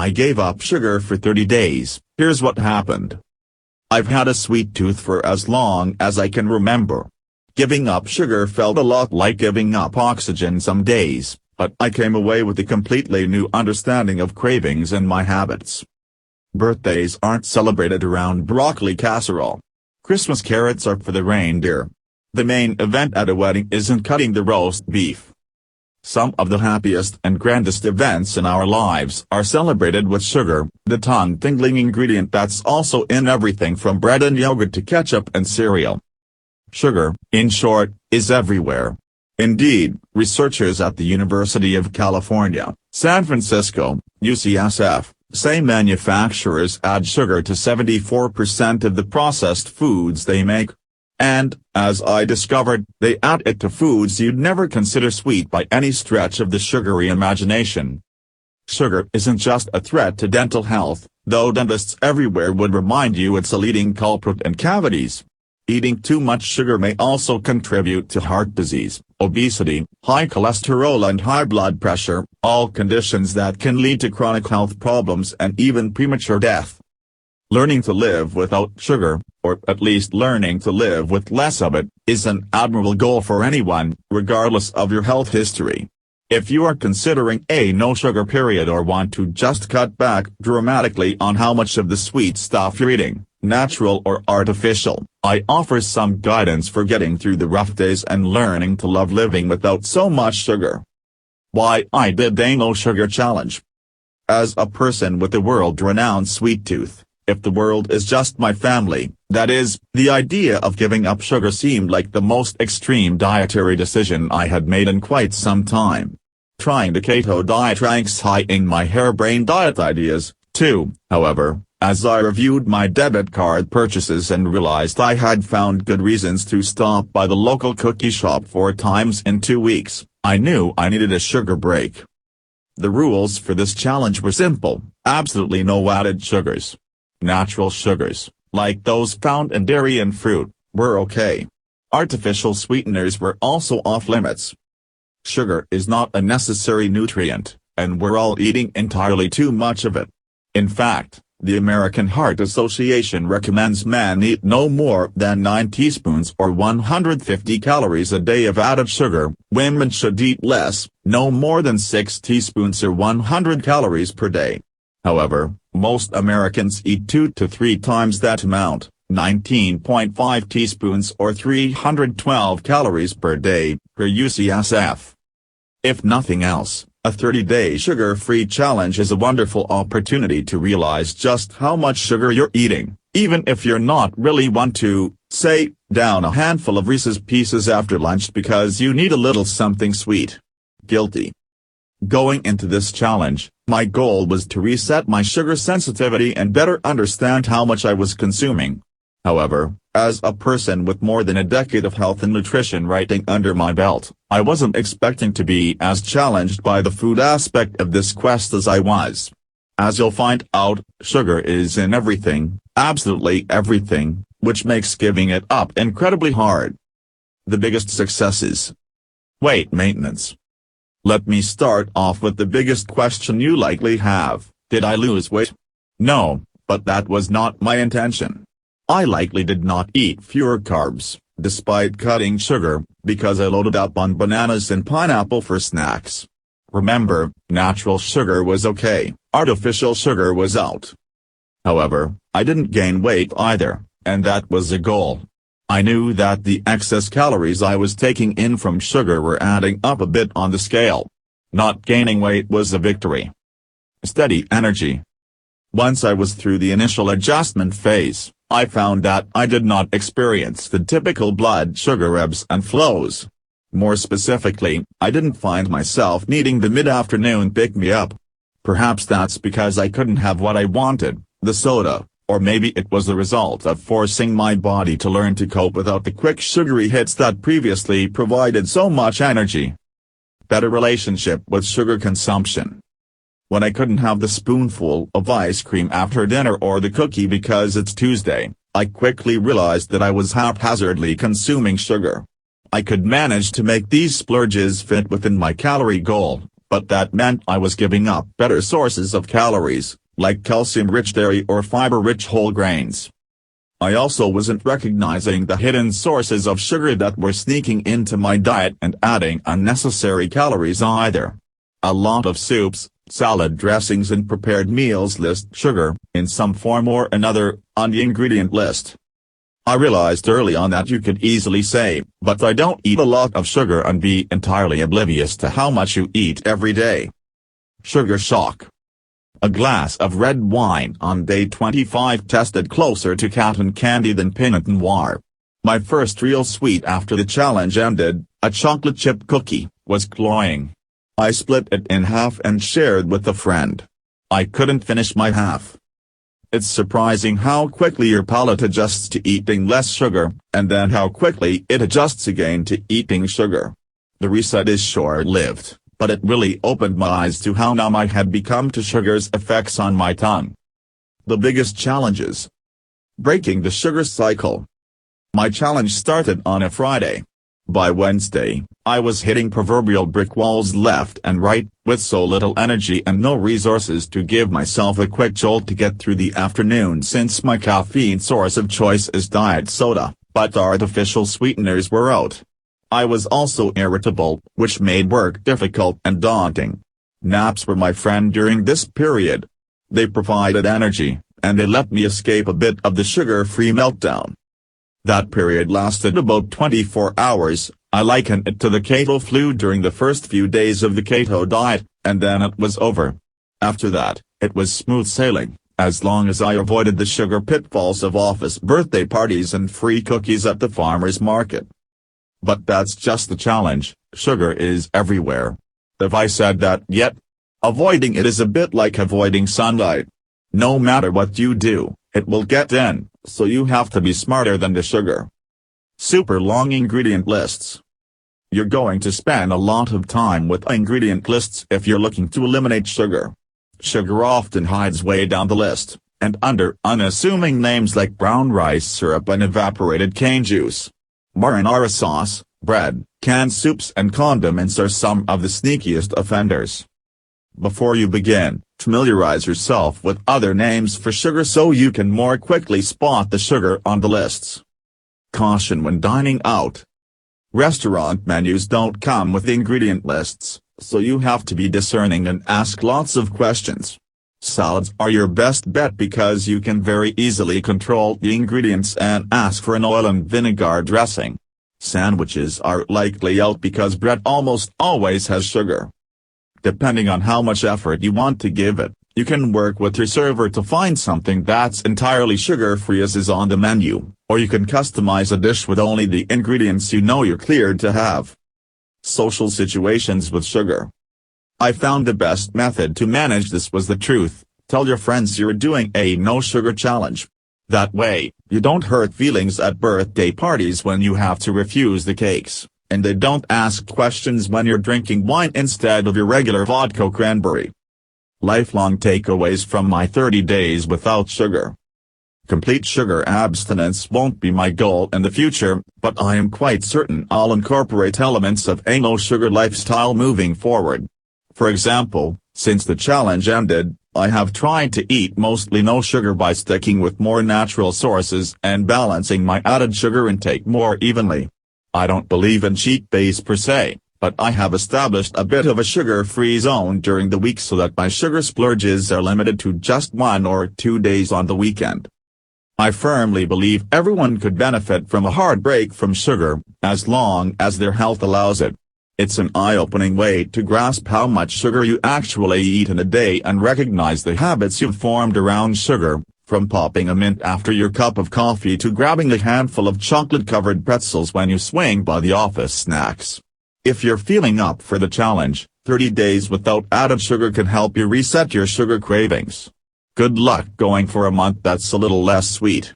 I gave up sugar for 30 days. Here's what happened. I've had a sweet tooth for as long as I can remember. Giving up sugar felt a lot like giving up oxygen some days, but I came away with a completely new understanding of cravings and my habits. Birthdays aren't celebrated around broccoli casserole. Christmas carrots are for the reindeer. The main event at a wedding isn't cutting the roast beef. Some of the happiest and grandest events in our lives are celebrated with sugar, the tongue-tingling ingredient that's also in everything from bread and yogurt to ketchup and cereal. Sugar, in short, is everywhere. Indeed, researchers at the University of California, San Francisco, UCSF, say manufacturers add sugar to 74% of the processed foods they make. And, as I discovered, they add it to foods you'd never consider sweet by any stretch of the sugary imagination. Sugar isn't just a threat to dental health, though dentists everywhere would remind you it's a leading culprit in cavities. Eating too much sugar may also contribute to heart disease, obesity, high cholesterol and high blood pressure, all conditions that can lead to chronic health problems and even premature death. Learning to live without sugar, or at least learning to live with less of it, is an admirable goal for anyone, regardless of your health history. If you are considering a no-sugar period or want to just cut back dramatically on how much of the sweet stuff you're eating, natural or artificial, I offer some guidance for getting through the rough days and learning to love living without so much sugar. Why I did a no-sugar challenge. As a person with a world-renowned sweet tooth, if the world is just my family, that is, the idea of giving up sugar seemed like the most extreme dietary decision I had made in quite some time. Trying the keto diet ranks high in my harebrained diet ideas, too, however, as I reviewed my debit card purchases and realized I had found good reasons to stop by the local cookie shop 4 times in 2 weeks, I knew I needed a sugar break. The rules for this challenge were simple: absolutely no added sugars. Natural sugars, like those found in dairy and fruit, were okay. Artificial sweeteners were also off limits. Sugar is not a necessary nutrient, and we're all eating entirely too much of it. In fact, the American Heart Association recommends men eat no more than 9 teaspoons or 150 calories a day of added sugar. Women should eat less, no more than 6 teaspoons or 100 calories per day. However, most Americans eat 2 to 3 times that amount, 19.5 teaspoons or 312 calories per day, per UCSF. If nothing else, a 30-day sugar-free challenge is a wonderful opportunity to realize just how much sugar you're eating, even if you're not really one to, say, down a handful of Reese's Pieces after lunch because you need a little something sweet. Guilty. Going into this challenge, my goal was to reset my sugar sensitivity and better understand how much I was consuming. However, as a person with more than a decade of health and nutrition writing under my belt, I wasn't expecting to be as challenged by the food aspect of this quest as I was. As you'll find out, sugar is in everything, absolutely everything, which makes giving it up incredibly hard. The biggest successes. Weight maintenance. Let me start off with the biggest question you likely have: did I lose weight? No, but that was not my intention. I likely did not eat fewer carbs, despite cutting sugar, because I loaded up on bananas and pineapple for snacks. Remember, natural sugar was okay, artificial sugar was out. However, I didn't gain weight either, and that was the goal. I knew that the excess calories I was taking in from sugar were adding up a bit on the scale. Not gaining weight was a victory. Steady energy. Once I was through the initial adjustment phase, I found that I did not experience the typical blood sugar ebbs and flows. More specifically, I didn't find myself needing the mid-afternoon pick-me-up. Perhaps that's because I couldn't have what I wanted, the soda. Or maybe it was the result of forcing my body to learn to cope without the quick sugary hits that previously provided so much energy. Better relationship with sugar consumption. When I couldn't have the spoonful of ice cream after dinner or the cookie because it's Tuesday, I quickly realized that I was haphazardly consuming sugar. I could manage to make these splurges fit within my calorie goal, but that meant I was giving up better sources of calories, like calcium-rich dairy or fiber-rich whole grains. I also wasn't recognizing the hidden sources of sugar that were sneaking into my diet and adding unnecessary calories either. A lot of soups, salad dressings and prepared meals list sugar, in some form or another, on the ingredient list. I realized early on that you could easily say, "But I don't eat a lot of sugar," and be entirely oblivious to how much you eat every day. Sugar shock. A glass of red wine on day 25 tasted closer to cotton candy than Pinot Noir. My first real sweet after the challenge ended, a chocolate chip cookie, was cloying. I split it in half and shared with a friend. I couldn't finish my half. It's surprising how quickly your palate adjusts to eating less sugar, and then how quickly it adjusts again to eating sugar. The reset is short-lived, but it really opened my eyes to how numb I had become to sugar's effects on my tongue. The biggest challenges. Breaking the sugar cycle. My challenge started on a Friday. By Wednesday, I was hitting proverbial brick walls left and right, with so little energy and no resources to give myself a quick jolt to get through the afternoon since my caffeine source of choice is diet soda, but artificial sweeteners were out. I was also irritable, which made work difficult and daunting. Naps were my friend during this period. They provided energy, and they let me escape a bit of the sugar-free meltdown. That period lasted about 24 hours. I liken it to the keto flu during the first few days of the keto diet, and then it was over. After that, it was smooth sailing, as long as I avoided the sugar pitfalls of office birthday parties and free cookies at the farmer's market. But that's just the challenge, sugar is everywhere. Have I said that yet? Avoiding it is a bit like avoiding sunlight. No matter what you do, it will get in, so you have to be smarter than the sugar. Super long ingredient lists. You're going to spend a lot of time with ingredient lists if you're looking to eliminate sugar. Sugar often hides way down the list, and under unassuming names like brown rice syrup and evaporated cane juice. Marinara sauce, bread, canned soups and condiments are some of the sneakiest offenders. Before you begin, familiarize yourself with other names for sugar so you can more quickly spot the sugar on the lists. Caution when dining out. Restaurant menus don't come with ingredient lists, so you have to be discerning and ask lots of questions. Salads are your best bet because you can very easily control the ingredients and ask for an oil and vinegar dressing. Sandwiches are likely out because bread almost always has sugar. Depending on how much effort you want to give it, you can work with your server to find something that's entirely sugar-free as is on the menu, or you can customize a dish with only the ingredients you know you're cleared to have. Social situations with sugar. I found the best method to manage this was the truth: tell your friends you're doing a no-sugar challenge. That way, you don't hurt feelings at birthday parties when you have to refuse the cakes, and they don't ask questions when you're drinking wine instead of your regular vodka cranberry. Lifelong takeaways from my 30 days without sugar. Complete sugar abstinence won't be my goal in the future, but I am quite certain I'll incorporate elements of a no-sugar lifestyle moving forward. For example, since the challenge ended, I have tried to eat mostly no sugar by sticking with more natural sources and balancing my added sugar intake more evenly. I don't believe in cheat days per se, but I have established a bit of a sugar-free zone during the week so that my sugar splurges are limited to just 1 or 2 days on the weekend. I firmly believe everyone could benefit from a hard break from sugar, as long as their health allows it. It's an eye-opening way to grasp how much sugar you actually eat in a day and recognize the habits you've formed around sugar, from popping a mint after your cup of coffee to grabbing a handful of chocolate-covered pretzels when you swing by the office snacks. If you're feeling up for the challenge, 30 days without added sugar can help you reset your sugar cravings. Good luck going for a month that's a little less sweet.